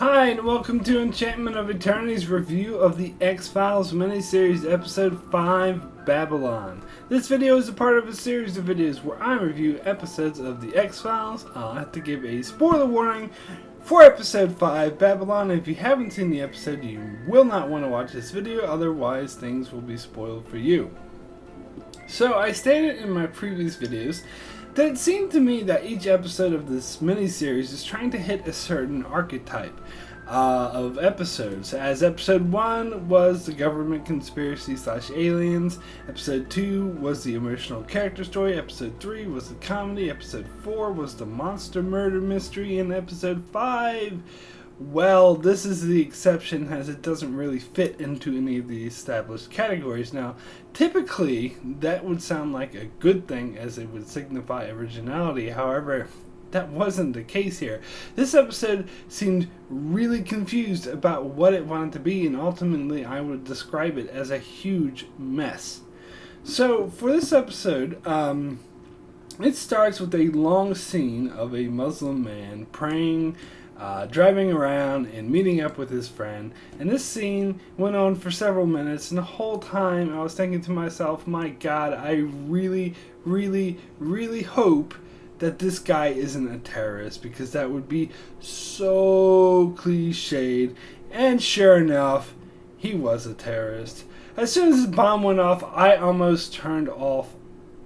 Hi, and welcome to Enchantment of Eternity's review of the X Files Miniseries Episode 5 Babylon. This video is a part of a series of videos where I review episodes of the X Files. I'll have to give a spoiler warning for Episode 5 Babylon. If you haven't seen the episode, you will not want to watch this video, otherwise, things will be spoiled for you. So, I stated in my previous videos that it seemed to me that each episode of this miniseries is trying to hit a certain archetype of episodes. As episode 1 was the government conspiracy / aliens, episode 2 was the emotional character story, episode 3 was the comedy, episode 4 was the monster murder mystery, and episode 5, well, this is the exception as it doesn't really fit into any of the established categories. Now, typically, that would sound like a good thing as it would signify originality. However, that wasn't the case here. This episode seemed really confused about what it wanted to be, and ultimately I would describe it as a huge mess. So, for this episode, it starts with a long scene of a Muslim man praying, driving around and meeting up with his friend, and this scene went on for several minutes, and the whole time I was thinking to myself, my god, I really hope that this guy isn't a terrorist, because that would be so cliched. And sure enough, he was a terrorist. As soon as the bomb went off, I almost turned off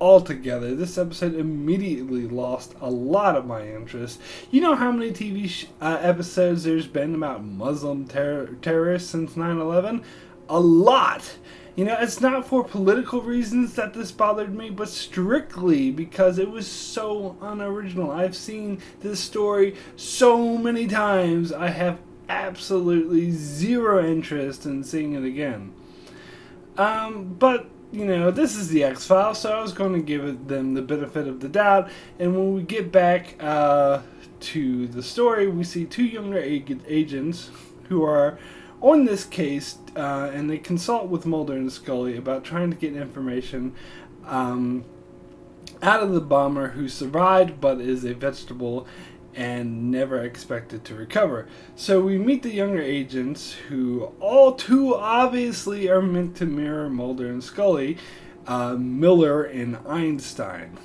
altogether. This episode immediately lost a lot of my interest. You know how many TV episodes there's been about Muslim terrorists since 9/11? A lot. You know, it's not for political reasons that this bothered me, but strictly because it was so unoriginal. I've seen this story so many times, I have absolutely zero interest in seeing it again. But you know, this is the X Files, so I was going to give them the benefit of the doubt. And when we get back to the story, we see two younger agents who are on this case, and they consult with Mulder and Scully about trying to get information out of the bomber who survived but is a vegetable and never expected to recover. So we meet the younger agents who all too obviously are meant to mirror Mulder and Scully, Miller and Einstein.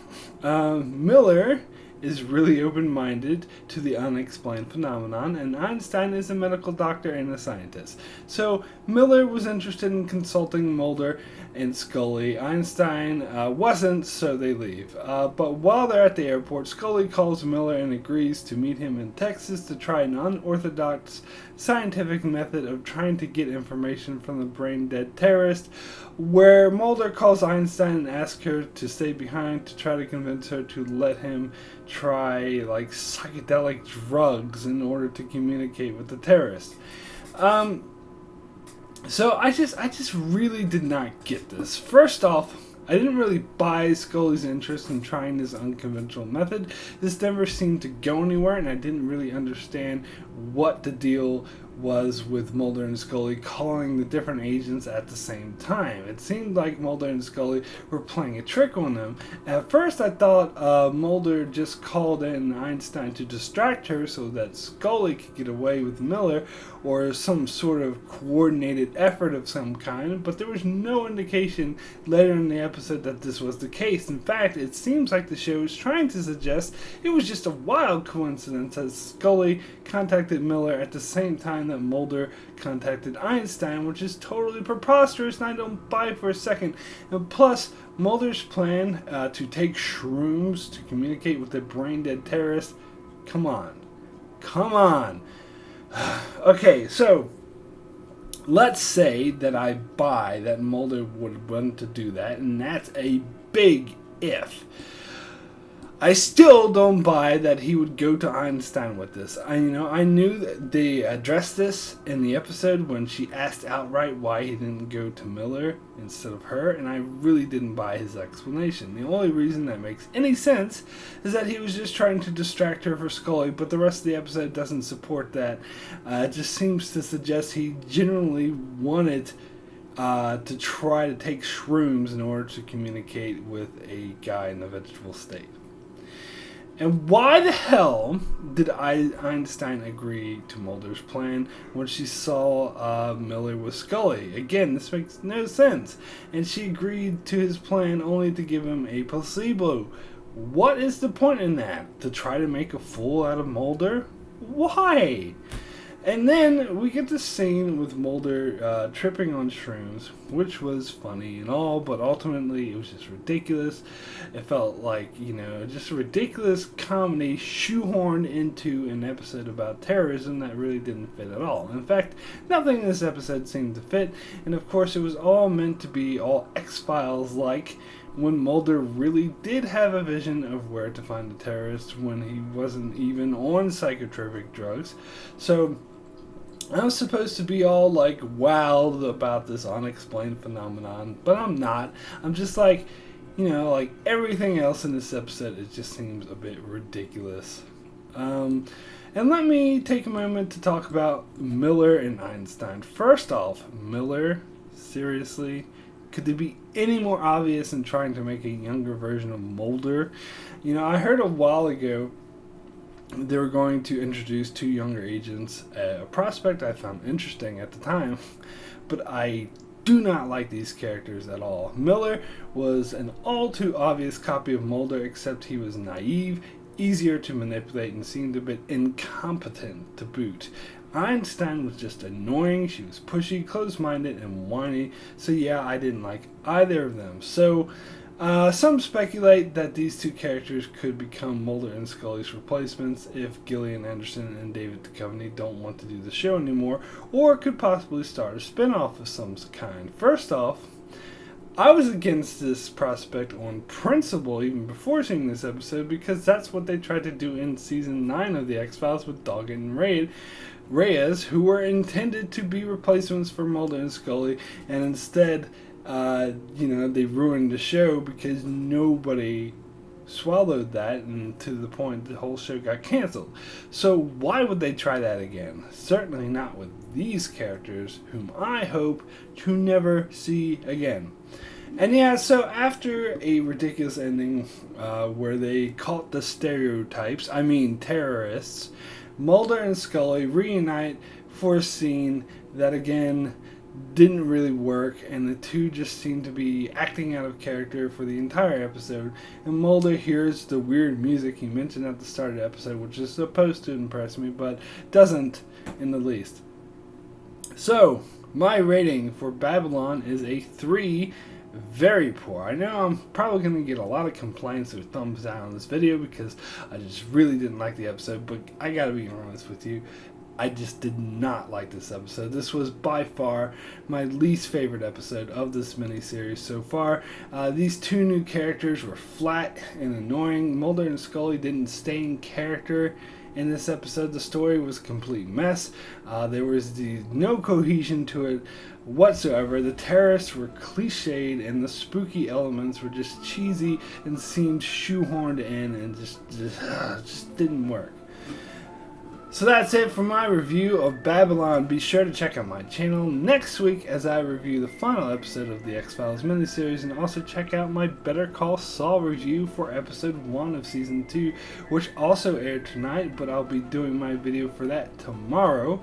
Miller is really open-minded to the unexplained phenomenon, and Einstein is a medical doctor and a scientist. So Miller was interested in consulting Mulder and Scully. Einstein wasn't, so they leave. But while they're at the airport, Scully calls Miller and agrees to meet him in Texas to try an unorthodox scientific method of trying to get information from the brain-dead terrorist, where Mulder calls Einstein and asks her to stay behind to try to convince her to let him try like psychedelic drugs in order to communicate with the terrorist. So I just really did not get this. First off, I didn't really buy Scully's interest in trying this unconventional method. This never seemed to go anywhere, and I didn't really understand what the deal was with Mulder and Scully calling the different agents at the same time. It seemed like Mulder and Scully were playing a trick on them. At first I thought Mulder just called in Einstein to distract her so that Scully could get away with Miller, or some sort of coordinated effort of some kind, but there was no indication later in the episode that this was the case. In fact, it seems like the show is trying to suggest it was just a wild coincidence that Scully contacted Miller at the same time that Mulder contacted Einstein, which is totally preposterous, and I don't buy for a second. And plus, Mulder's plan to take shrooms to communicate with the brain-dead terrorist, come on. Okay, so let's say that I buy that Mulder would want to do that, and that's a big if. I still don't buy that he would go to Einstein with this. I knew that they addressed this in the episode when she asked outright why he didn't go to Miller instead of her, and I really didn't buy his explanation. The only reason that makes any sense is that he was just trying to distract her for Scully, but the rest of the episode doesn't support that. It just seems to suggest he genuinely wanted to try to take shrooms in order to communicate with a guy in the vegetable state. And why the hell did Einstein agree to Mulder's plan when she saw Miller with Scully? Again, this makes no sense. And she agreed to his plan only to give him a placebo. What is the point in that? To try to make a fool out of Mulder? Why? And then we get this scene with Mulder tripping on shrooms, which was funny and all, but ultimately it was just ridiculous. It felt like, just a ridiculous comedy shoehorned into an episode about terrorism that really didn't fit at all. In fact, nothing in this episode seemed to fit, and of course it was all meant to be all X Files like, when Mulder really did have a vision of where to find the terrorists when he wasn't even on psychotropic drugs. So I was supposed to be all like wowed about this unexplained phenomenon, but I'm not. I'm just like, like everything else in this episode, it just seems a bit ridiculous. And let me take a moment to talk about Miller and Einstein. First off, Miller, seriously? Could they be any more obvious in trying to make a younger version of Mulder? I heard a while ago they were going to introduce two younger agents, a prospect I found interesting at the time, but I do not like these characters at all. Miller was an all too obvious copy of Mulder, except he was naive, easier to manipulate, and seemed a bit incompetent to boot. Einstein was just annoying. She was pushy, closed-minded, and whiny. So yeah, I didn't like either of them. So some speculate that these two characters could become Mulder and Scully's replacements if Gillian Anderson and David Duchovny don't want to do the show anymore, or could possibly start a spin-off of some kind. First off, I was against this prospect on principle even before seeing this episode, because that's what they tried to do in season 9 of the X Files with Doggett and Reyes, who were intended to be replacements for Mulder and Scully, and instead, they ruined the show because nobody swallowed that, and to the point the whole show got canceled. So why would they try that again? Certainly not with these characters, whom I hope to never see again. And yeah, so after a ridiculous ending where they caught the terrorists, Mulder and Scully reunite for a scene that again didn't really work, and the two just seem to be acting out of character for the entire episode. And Mulder hears the weird music he mentioned at the start of the episode, which is supposed to impress me, but doesn't in the least. So, my rating for Babylon is a 3. Very poor. I know I'm probably going to get a lot of complaints or thumbs down on this video because I just really didn't like the episode, but I gotta be honest with you, I just did not like this episode. This was by far my least favorite episode of this miniseries so far. These two new characters were flat and annoying. Mulder and Scully didn't stay in character in this episode. The story was a complete mess. There was no cohesion to it whatsoever. The terrorists were cliched, and the spooky elements were just cheesy and seemed shoehorned in, and just didn't work. So that's it for my review of Babylon. Be sure to check out my channel next week as I review the final episode of the X Files miniseries, and also check out my Better Call Saul review for episode 1 of season 2, which also aired tonight, but I'll be doing my video for that tomorrow.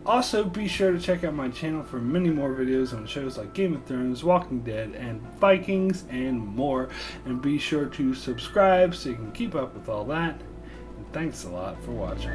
Also, be sure to check out my channel for many more videos on shows like Game of Thrones, Walking Dead, and Vikings, and more. And be sure to subscribe so you can keep up with all that. And thanks a lot for watching.